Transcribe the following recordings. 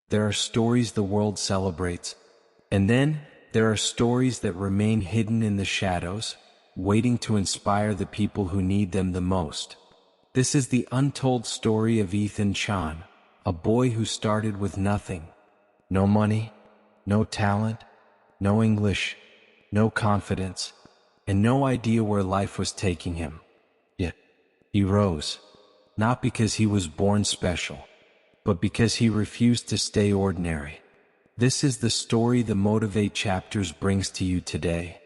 There are stories the world celebrates. And then, there are stories that remain hidden in the shadows, waiting to inspire the people who need them the most. This is the untold story of Ethan Chan, a boy who started with nothing. No money, no talent, no English, no confidence, and no idea where life was taking him. Yet, he rose, not because he was born special, but because he refused to stay ordinary. This is the story the Motivate Chapters brings to you today.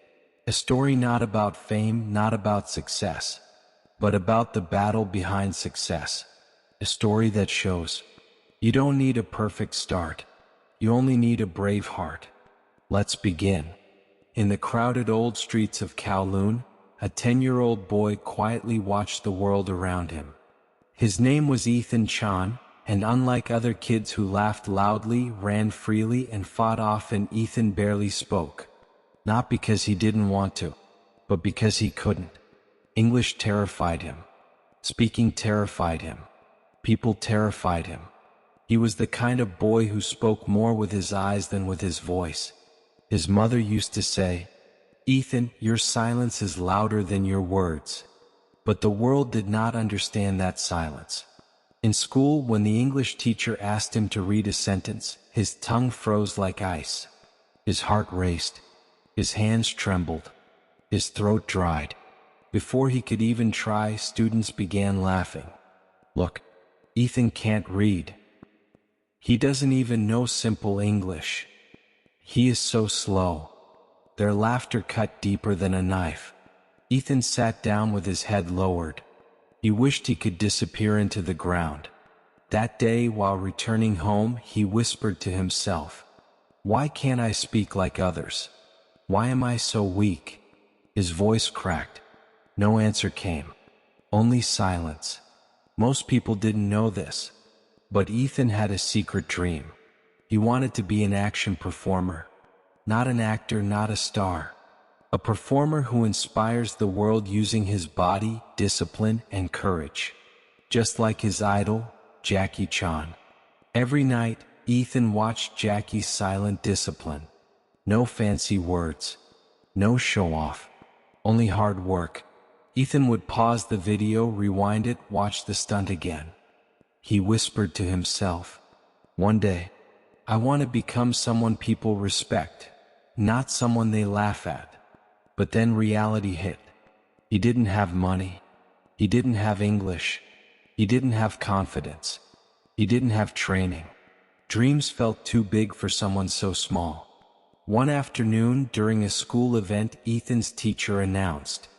A story not about fame, not about success, but about the battle behind success. A story that shows you don't need a perfect start. You only need a brave heart. Let's begin. In the crowded old streets of Kowloon, a 10-year-old boy quietly watched the world around him. His name was Ethan Chan, and unlike other kids who laughed loudly, ran freely, and fought often, Ethan barely spoke. Not because he didn't want to, but because he couldn't. English terrified him. Speaking terrified him. People terrified him. He was the kind of boy who spoke more with his eyes than with his voice. His mother used to say, "Ethan, your silence is louder than your words." But the world did not understand that silence. In school, when the English teacher asked him to read a sentence, his tongue froze like ice. His heart raced. His hands trembled. His throat dried. Before he could even try, students began laughing. "Look, Ethan can't read. He doesn't even know simple English. He is so slow." Their laughter cut deeper than a knife. Ethan sat down with his head lowered. He wished he could disappear into the ground. That day, while returning home, he whispered to himself, "Why can't I speak like others? Why am I so weak?" His voice cracked. No answer came. Only silence. Most people didn't know this, but Ethan had a secret dream. He wanted to be an action performer. Not an actor, not a star. A performer who inspires the world using his body, discipline, and courage. Just like his idol, Jackie Chan. Every night, Ethan watched Jackie's silent discipline. No fancy words. No show-off. Only hard work. Ethan would pause the video, rewind it, watch the stunt again. He whispered to himself, "One day, I want to become someone people respect, not someone they laugh at." But then reality hit. He didn't have money. He didn't have English. He didn't have confidence. He didn't have training. Dreams felt too big for someone so small. One afternoon, during a school event, Ethan's teacher announced,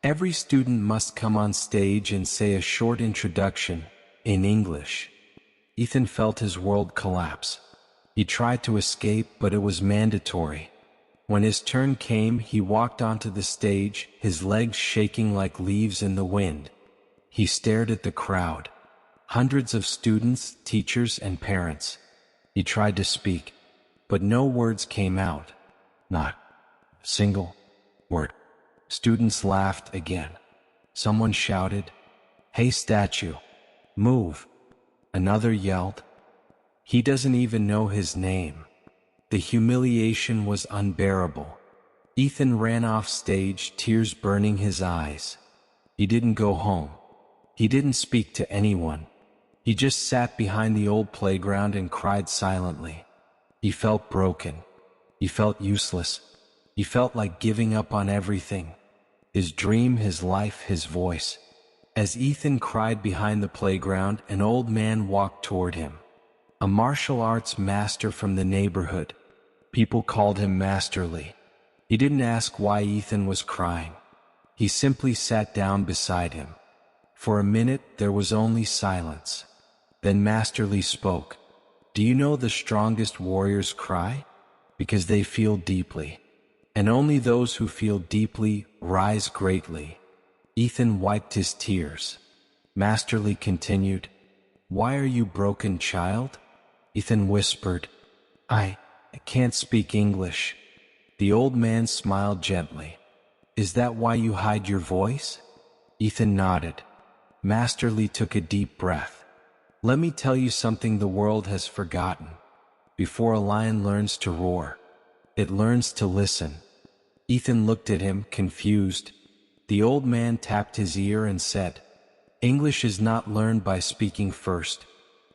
"Every student must come on stage and say a short introduction in English." Ethan felt his world collapse. He tried to escape, but it was mandatory. When his turn came, he walked onto the stage, his legs shaking like leaves in the wind. He stared at the crowd. Hundreds of students, teachers, and parents. He tried to speak, but no words came out. Not a single word. Students laughed again. Someone shouted, "Hey statue, move." Another yelled, "He doesn't even know his name." The humiliation was unbearable. Ethan ran off stage, tears burning his eyes. He didn't go home. He didn't speak to anyone. He just sat behind the old playground and cried silently. He felt broken. He felt useless. He felt like giving up on everything. His dream, his life, his voice. As Ethan cried behind the playground, an old man walked toward him. A martial arts master from the neighborhood. People called him Masterly. He didn't ask why Ethan was crying. He simply sat down beside him. For a minute, there was only silence. Then Masterly spoke. "Do you know the strongest warriors cry? Because they feel deeply. And only those who feel deeply rise greatly." Ethan wiped his tears. Masterly continued, "Why are you broken, child?" Ethan whispered, I can't speak English." The old man smiled gently. "Is that why you hide your voice?" Ethan nodded. Masterly took a deep breath. "Let me tell you something the world has forgotten. Before a lion learns to roar, it learns to listen. Ethan looked at him, confused. The old man tapped his ear and said, "English is not learned by speaking first.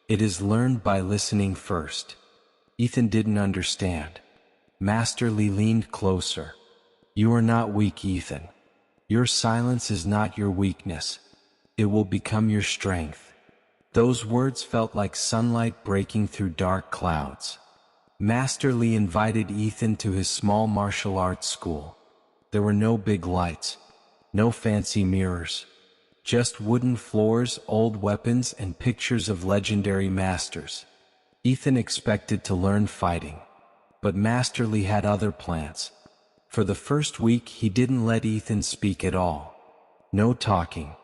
It is learned by listening first." Ethan didn't understand. Master Lee leaned closer. "You are not weak, Ethan. Your silence is not your weakness. It will become your strength." Those words felt like sunlight breaking through dark clouds. Master Lee invited Ethan to his small martial arts school. There were no big lights, no fancy mirrors, just wooden floors, old weapons, and pictures of legendary masters. Ethan expected to learn fighting, but Master Lee had other plans. For the first week, he didn't let Ethan speak at all. No talking,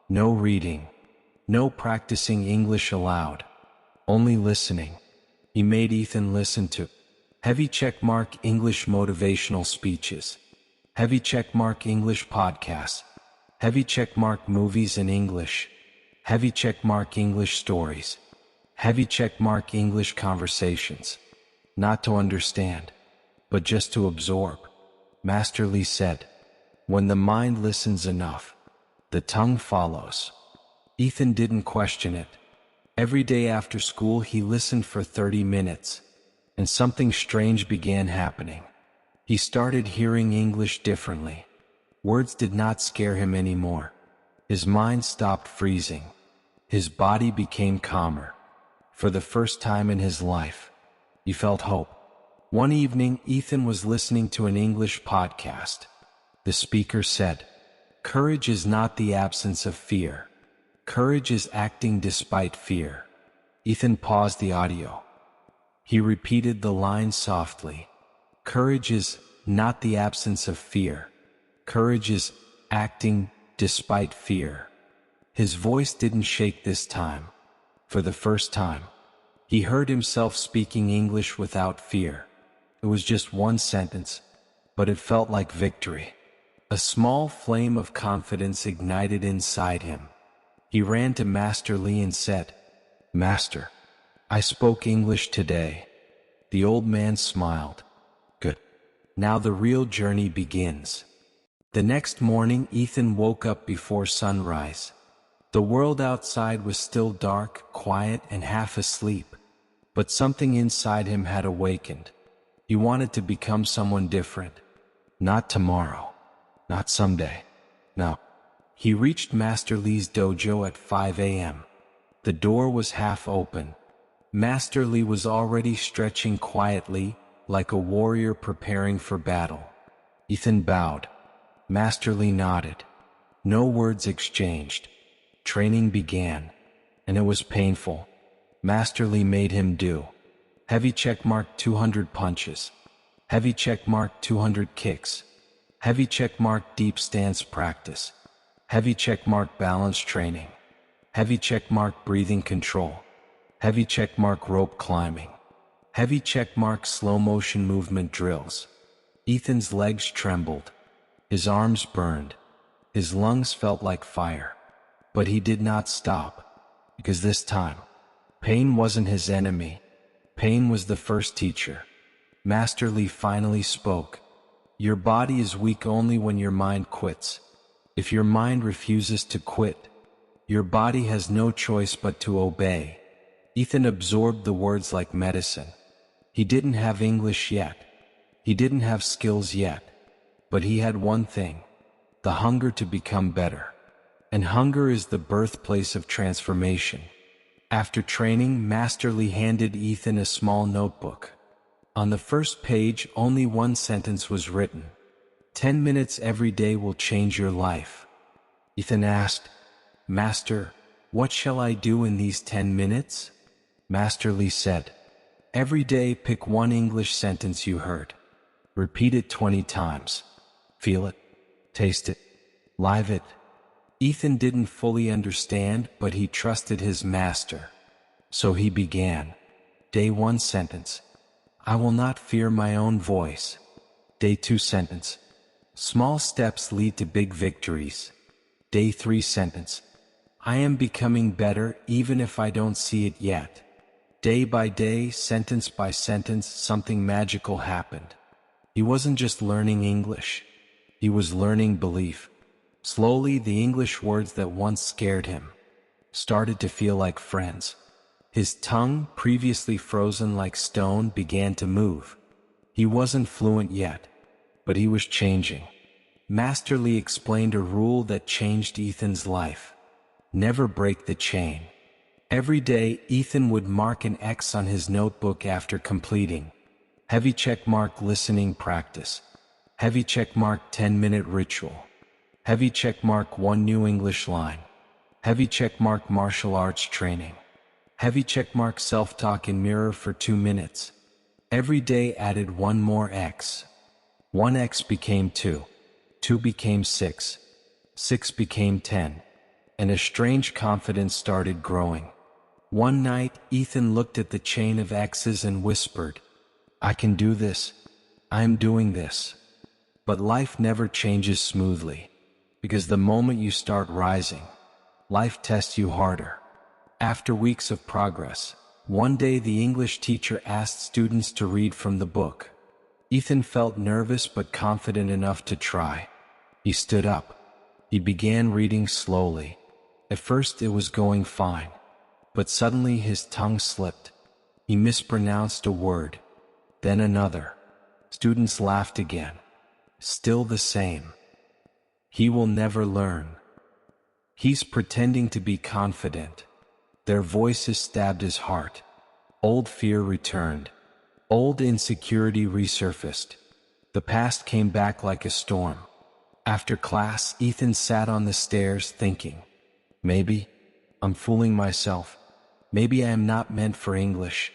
no reading, no practicing English aloud, only listening. He made Ethan listen to heavy checkmark English motivational speeches, heavy checkmark English podcasts, heavy checkmark movies in English, heavy checkmark English stories, heavy checkmark English conversations. Not to understand, but just to absorb. Master Lee said, "When the mind listens enough, the tongue follows." Ethan didn't question it. Every day after school he listened for 30 minutes, and something strange began happening. He started hearing English differently. Words did not scare him anymore. His mind stopped freezing. His body became calmer. For the first time in his life, he felt hope. One evening, Ethan was listening to an English podcast. The speaker said, "Courage is not the absence of fear. Courage is acting despite fear." Ethan paused the audio. He repeated the line softly. "Courage is not the absence of fear. Courage is acting despite fear." His voice didn't shake this time. For the first time, he heard himself speaking English without fear. It was just one sentence, but it felt like victory. A small flame of confidence ignited inside him. He ran to Master Lee and said, "Master, I spoke English today." The old man smiled. "Good. Now the real journey begins." The next morning, Ethan woke up before sunrise. The world outside was still dark, quiet, and half asleep, but something inside him had awakened. He wanted to become someone different. Not tomorrow, not someday, no. He reached Master Lee's dojo at 5 a.m. The door was half open. Master Lee was already stretching quietly, like a warrior preparing for battle. Ethan bowed. Master Lee nodded. No words exchanged. Training began, and it was painful. Master Lee made him do heavy checkmark 200 punches, heavy checkmark 200 kicks, heavy checkmark deep stance practice, heavy checkmark balance training, heavy checkmark breathing control, heavy checkmark rope climbing, heavy checkmark slow motion movement drills. Ethan's legs trembled. His arms burned. His lungs felt like fire. But he did not stop, because this time, pain wasn't his enemy. Pain was the first teacher. Master Lee finally spoke. "Your body is weak only when your mind quits. If your mind refuses to quit, your body has no choice but to obey." Ethan absorbed the words like medicine. He didn't have English yet. He didn't have skills yet. But he had one thing: the hunger to become better. And hunger is the birthplace of transformation. After training, Master Lee handed Ethan a small notebook. On the first page, only one sentence was written. 10 minutes every day will change your life. Ethan asked, "Master, what shall I do in these 10 minutes? Master Lee said, "Every day pick one English sentence you heard. Repeat it 20 times. Feel it, taste it, live it." Ethan didn't fully understand, but he trusted his master. So he began. Day 1 sentence: "I will not fear my own voice." Day 2 sentence: "Small steps lead to big victories." Day 3 sentence: "I am becoming better even if I don't see it yet." Day by day, sentence by sentence, something magical happened. He wasn't just learning English. He was learning belief. Slowly, the English words that once scared him started to feel like friends. His tongue, previously frozen like stone, began to move. He wasn't fluent yet, but he was changing. Master Lee explained a rule that changed Ethan's life. Never break the chain. Every day, Ethan would mark an X on his notebook after completing. Heavy check mark listening practice. Heavy check mark 10-minute ritual. Heavy check mark 1 new English line. Heavy check mark martial arts training. Heavy check mark self-talk in mirror for 2 minutes. Every day added 1 more X. 1 X became 2. 2 became 6. 6 became 10. And a strange confidence started growing. One night, Ethan looked at the chain of X's and whispered, "I can do this. I am doing this." But life never changes smoothly, because the moment you start rising, life tests you harder. After weeks of progress, one day the English teacher asked students to read from the book. Ethan felt nervous but confident enough to try. He stood up. He began reading slowly. At first it was going fine, but suddenly his tongue slipped. He mispronounced a word, then another. Students laughed again. Still the same. He will never learn. He's pretending to be confident. Their voices stabbed his heart. Old fear returned. Old insecurity resurfaced. The past came back like a storm. After class, Ethan sat on the stairs thinking, maybe I'm fooling myself. Maybe I am not meant for English.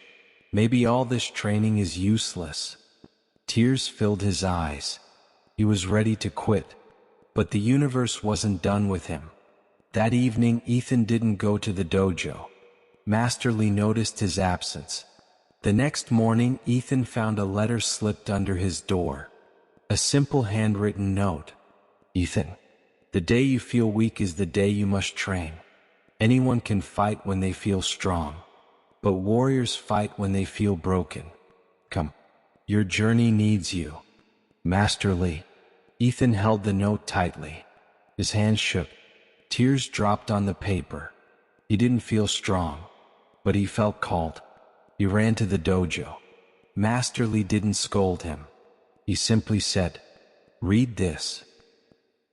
Maybe all this training is useless. Tears filled his eyes. He was ready to quit, but the universe wasn't done with him. That evening, Ethan didn't go to the dojo. Master Lee noticed his absence. The next morning, Ethan found a letter slipped under his door. A simple handwritten note. "Ethan, the day you feel weak is the day you must train. Anyone can fight when they feel strong, but warriors fight when they feel broken. Come, your journey needs you. Master Lee." Ethan held the note tightly. His hands shook. Tears dropped on the paper. He didn't feel strong, but he felt called. He ran to the dojo. Master Lee didn't scold him. He simply said, "Read this."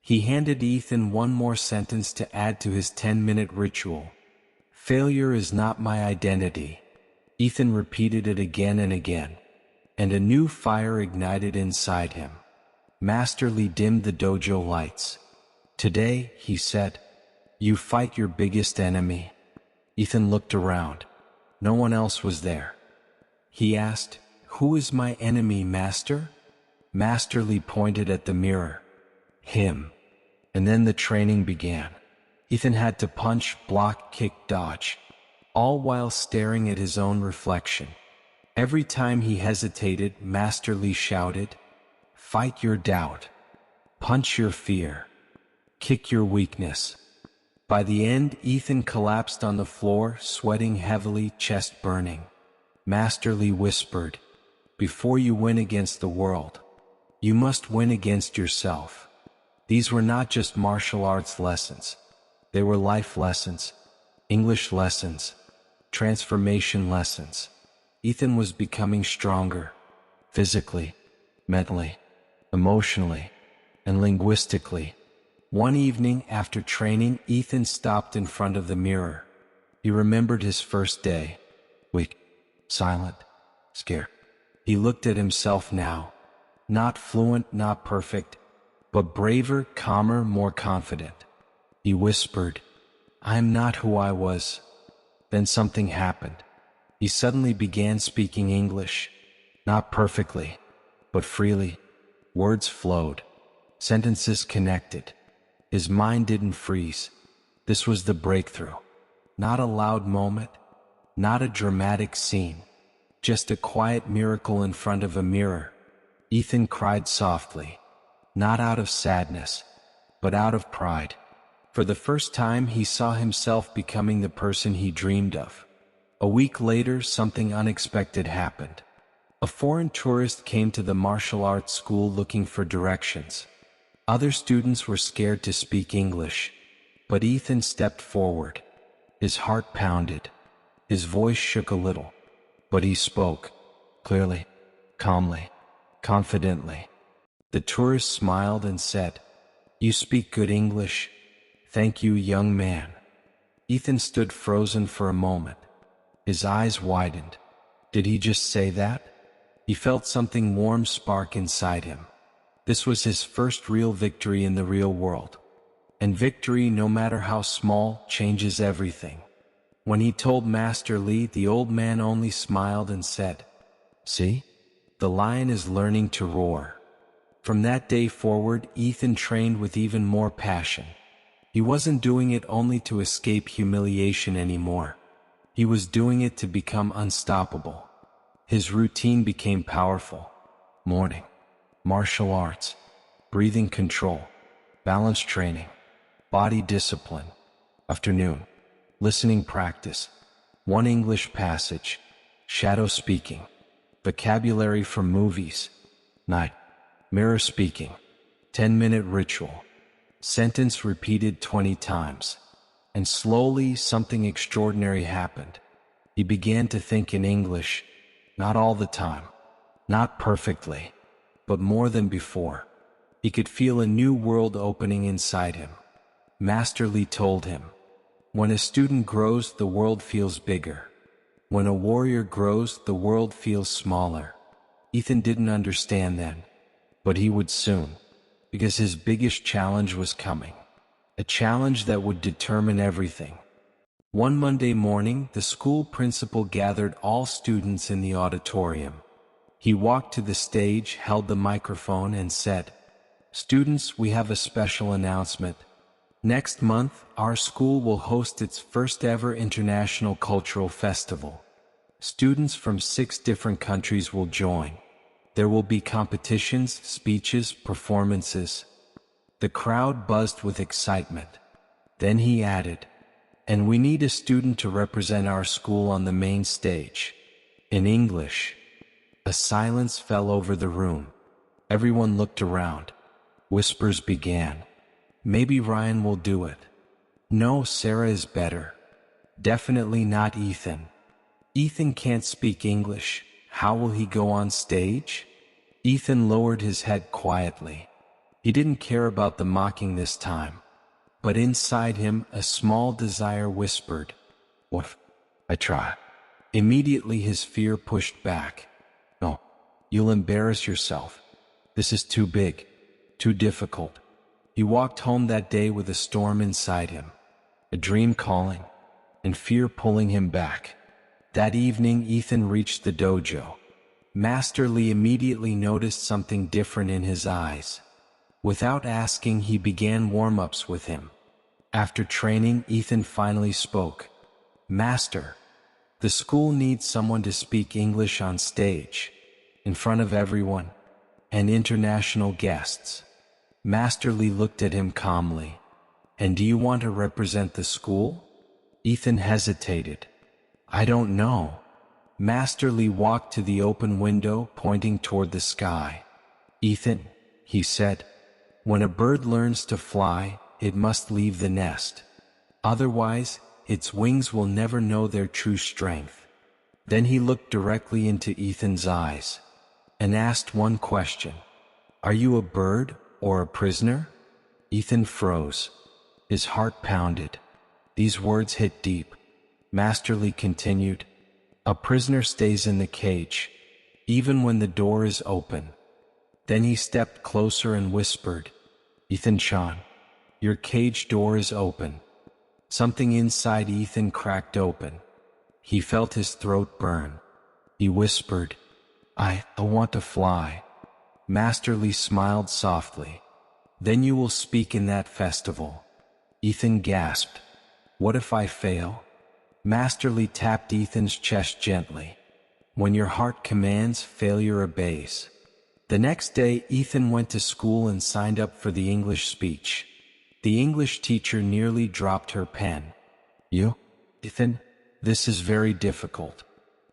He handed Ethan one more sentence to add to his 10-minute ritual. "Failure is not my identity." Ethan repeated it again and again, and a new fire ignited inside him. Master Lee dimmed the dojo lights. "Today," he said, "you fight your biggest enemy." Ethan looked around. No one else was there. He asked, "Who is my enemy, Master?" Master Lee pointed at the mirror. "Him." And then the training began. Ethan had to punch, block, kick, dodge, all while staring at his own reflection. Every time he hesitated, Master Lee shouted, "Fight your doubt. Punch your fear. Kick your weakness." By the end, Ethan collapsed on the floor, sweating heavily, chest burning. Master Lee whispered, "Before you win against the world, you must win against yourself." These were not just martial arts lessons. They were life lessons, English lessons, transformation lessons. Ethan was becoming stronger, physically, mentally, emotionally, and linguistically. One evening after training, Ethan stopped in front of the mirror. He remembered his first day. Weak, silent, scared. He looked at himself now. Not fluent, not perfect, but braver, calmer, more confident. He whispered, "I'm not who I was." Then something happened. He suddenly began speaking English. Not perfectly, but freely. Words flowed. Sentences connected. His mind didn't freeze. This was the breakthrough. Not a loud moment, not a dramatic scene, just a quiet miracle in front of a mirror. Ethan cried softly, not out of sadness, but out of pride. For the first time, he saw himself becoming the person he dreamed of. A week later, something unexpected happened. A foreign tourist came to the martial arts school looking for directions. Other students were scared to speak English, but Ethan stepped forward. His heart pounded. His voice shook a little, but he spoke, clearly, calmly, confidently. The tourist smiled and said, "You speak good English. Thank you, young man." Ethan stood frozen for a moment. His eyes widened. Did he just say that? He felt something warm spark inside him. This was his first real victory in the real world. And victory, no matter how small, changes everything. When he told Master Lee, the old man only smiled and said, "See? The lion is learning to roar." From that day forward, Ethan trained with even more passion. He wasn't doing it only to escape humiliation anymore. He was doing it to become unstoppable. His routine became powerful. Morning, martial arts, breathing control, balance training, body discipline. Afternoon, listening practice, one English passage, shadow speaking, vocabulary from movies. Night, mirror speaking, 10-minute ritual, sentence repeated 20 times. And slowly something extraordinary happened. He began to think in English, not all the time, not perfectly, but more than before. He could feel a new world opening inside him. Master Lee told him, "When a student grows, the world feels bigger. When a warrior grows, the world feels smaller." Ethan didn't understand then, but he would soon, because his biggest challenge was coming. A challenge that would determine everything. One Monday morning, the school principal gathered all students in the auditorium. He walked to the stage, held the microphone, and said, "Students, we have a special announcement. Next month, our school will host its first ever International Cultural Festival. Students from 6 different countries will join. There will be competitions, speeches, performances." The crowd buzzed with excitement. Then he added, "And we need a student to represent our school on the main stage." In English. A silence fell over the room. Everyone looked around. Whispers began. "Maybe Ryan will do it." "No, Sarah is better." "Definitely not Ethan." "Ethan can't speak English. How will he go on stage?" Ethan lowered his head quietly. He didn't care about the mocking this time. But inside him, a small desire whispered, "What if I try?" Immediately his fear pushed back. "No, you'll embarrass yourself. This is too big, too difficult." He walked home that day with a storm inside him, a dream calling, and fear pulling him back. That evening, Ethan reached the dojo. Master Lee immediately noticed something different in his eyes. Without asking, he began warm-ups with him. After training, Ethan finally spoke. "Master, the school needs someone to speak English on stage, in front of everyone, and international guests." Master Lee looked at him calmly. "And do you want to represent the school?" Ethan hesitated. "I don't know." Master Lee walked to the open window, pointing toward the sky. "Ethan," he said, "when a bird learns to fly, it must leave the nest. Otherwise, its wings will never know their true strength." Then he looked directly into Ethan's eyes and asked one question. "Are you a bird or a prisoner?" Ethan froze. His heart pounded. These words hit deep. Master Lee continued, "A prisoner stays in the cage, even when the door is open." Then he stepped closer and whispered, "Ethan-chan, your cage door is open." Something inside Ethan cracked open. He felt his throat burn. He whispered, I want to fly." Master Lee smiled softly. "Then you will speak in that festival." Ethan gasped. "What if I fail?" Master Lee tapped Ethan's chest gently. "When your heart commands, failure obeys." The next day, Ethan went to school and signed up for the English speech. The English teacher nearly dropped her pen. "You, Ethan?" This is very difficult.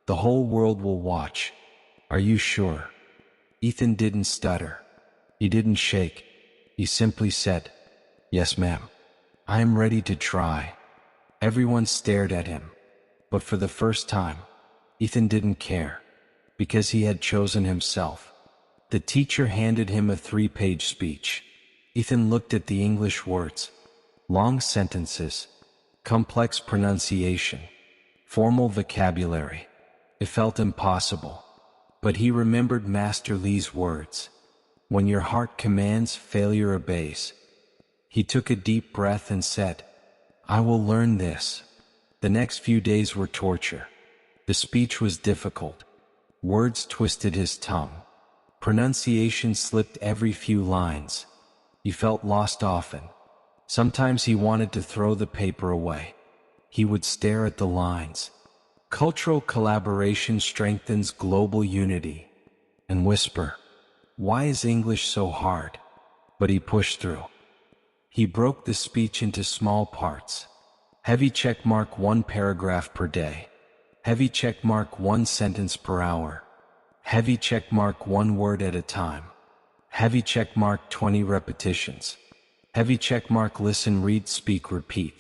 The whole world will watch. Are you sure? Ethan didn't stutter. He didn't shake. He simply said, "Yes, ma'am. I am ready to try." Everyone stared at him. But for the first time, Ethan didn't care, because he had chosen himself. The teacher handed him a 3-page speech. Ethan looked at the English words, long sentences, complex pronunciation, formal vocabulary. It felt impossible. But he remembered Master Lee's words, "When your heart commands, failure obeys." He took a deep breath and said, "I will learn this." The next few days were torture. The speech was difficult. Words twisted his tongue. Pronunciation slipped every few lines. He felt lost often. Sometimes he wanted to throw the paper away. He would stare at the lines. Cultural collaboration strengthens global unity. And whisper, "Why is English so hard?" But he pushed through. He broke the speech into small parts. Heavy checkmark 1 paragraph per day. Heavy checkmark 1 sentence per hour. Heavy checkmark 1 word at a time. Heavy checkmark 20 repetitions. Heavy checkmark listen, read, speak, repeat.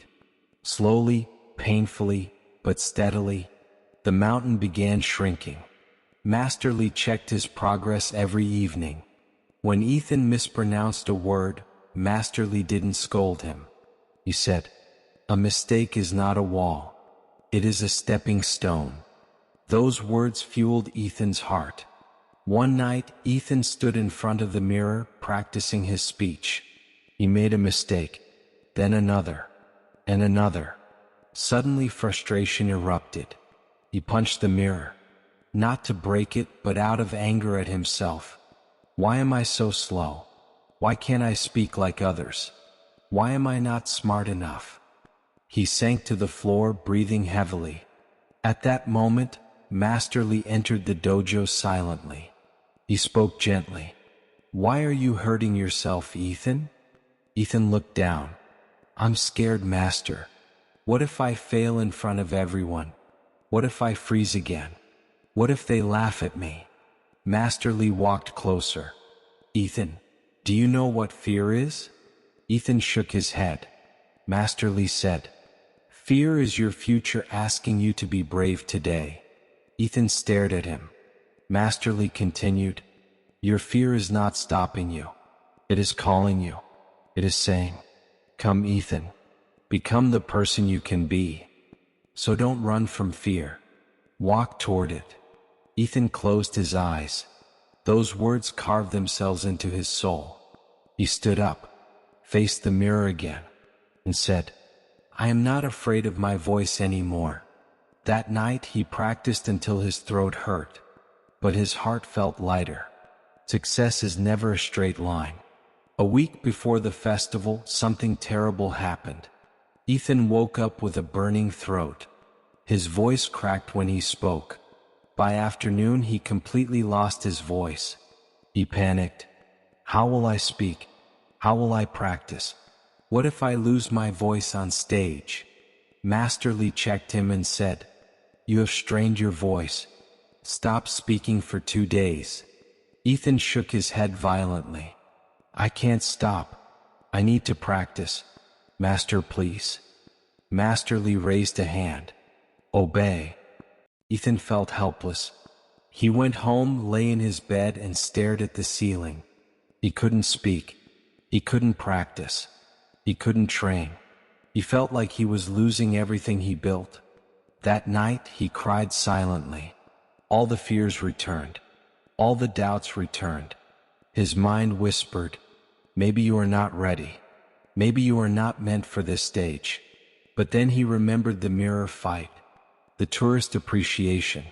Slowly, painfully, but steadily, the mountain began shrinking. Master Lee checked his progress every evening. When Ethan mispronounced a word, Master Lee didn't scold him. He said, "A mistake is not a wall. It is a stepping stone." Those words fueled Ethan's heart. One night, Ethan stood in front of the mirror, practicing his speech. He made a mistake, then another, and another. Suddenly, frustration erupted. He punched the mirror, not to break it, but out of anger at himself. Why am I so slow? Why can't I speak like others? Why am I not smart enough? He sank to the floor, breathing heavily. At that moment, Master Lee entered the dojo silently. He spoke gently. "Why are you hurting yourself, Ethan?" Ethan looked down. "I'm scared, Master. What if I fail in front of everyone? What if I freeze again? What if they laugh at me?" Master Lee walked closer. "Ethan, do you know what fear is?" Ethan shook his head. Master Lee said, "Fear is your future asking you to be brave today." Ethan stared at him. Master Lee continued, "Your fear is not stopping you. It is calling you. It is saying, 'Come, Ethan. Become the person you can be.' So don't run from fear. Walk toward it." Ethan closed his eyes. Those words carved themselves into his soul. He stood up, faced the mirror again, and said, "I am not afraid of my voice anymore." That night he practiced until his throat hurt, but his heart felt lighter. Success is never a straight line. A week before the festival, something terrible happened. Ethan woke up with a burning throat. His voice cracked when he spoke. By afternoon, he completely lost his voice. He panicked. "How will I speak? How will I practice? What if I lose my voice on stage?" Master Lee checked him and said, "You have strained your voice. Stop speaking for 2 days." Ethan shook his head violently. "I can't stop. I need to practice. Master, please." Master Lee raised a hand. "Obey." Ethan felt helpless. He went home, lay in his bed, and stared at the ceiling. He couldn't speak. He couldn't practice. He couldn't train. He felt like he was losing everything he built. That night, he cried silently. All the fears returned. All the doubts returned. His mind whispered, "Maybe you are not ready. Maybe you are not meant for this stage." But then he remembered the mirror fight, the tourist appreciation,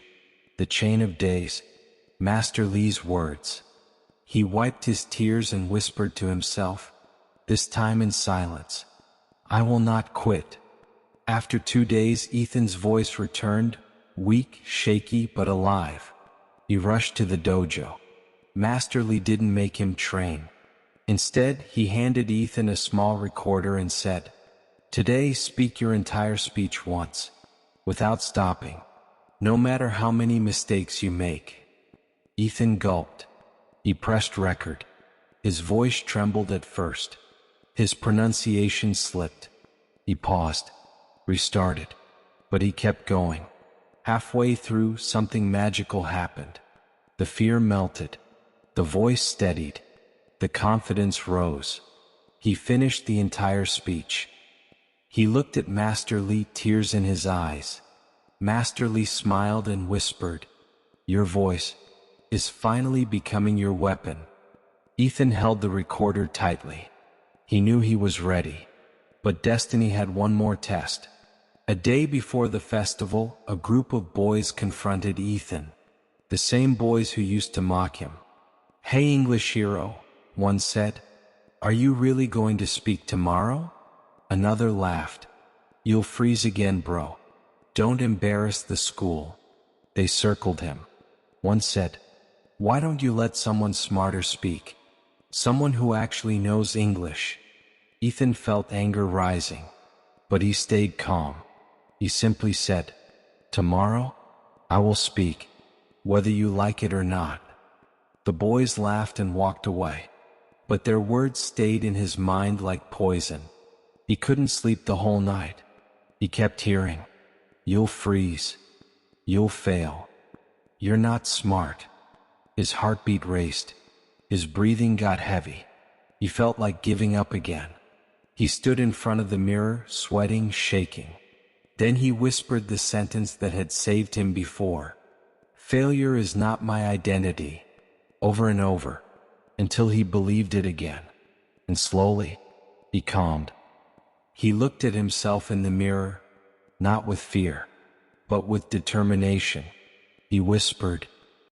the chain of days, Master Lee's words. He wiped his tears and whispered to himself, this time in silence, "I will not quit." After 2 days, Ethan's voice returned, weak, shaky, but alive. He rushed to the dojo. Master Lee didn't make him train. Instead, he handed Ethan a small recorder and said, "Today, speak your entire speech once." without stopping, no matter how many mistakes you make. Ethan gulped. He pressed record. His voice trembled at first. His pronunciation slipped. He paused, restarted, but he kept going. Halfway through, something magical happened. The fear melted. The voice steadied. The confidence rose. He finished the entire speech. He looked at Master Lee, tears in his eyes. Master Lee smiled and whispered, "Your voice is finally becoming your weapon." Ethan held the recorder tightly. He knew he was ready. But destiny had one more test. A day before the festival, a group of boys confronted Ethan. The same boys who used to mock him. "Hey, English hero," one said. "Are you really going to speak tomorrow?" Another laughed. "You'll freeze again, bro. Don't embarrass the school." They circled him. One said, "Why don't you let someone smarter speak? Someone who actually knows English." Ethan felt anger rising, but he stayed calm. He simply said, "Tomorrow, I will speak, whether you like it or not." The boys laughed and walked away, but their words stayed in his mind like poison. He couldn't sleep the whole night. He kept hearing, "You'll freeze. You'll fail. You're not smart." His heartbeat raced. His breathing got heavy. He felt like giving up again. He stood in front of the mirror, sweating, shaking. Then he whispered the sentence that had saved him before. "Failure is not my identity," over and over, until he believed it again. And slowly, he calmed. He looked at himself in the mirror, not with fear, but with determination. He whispered,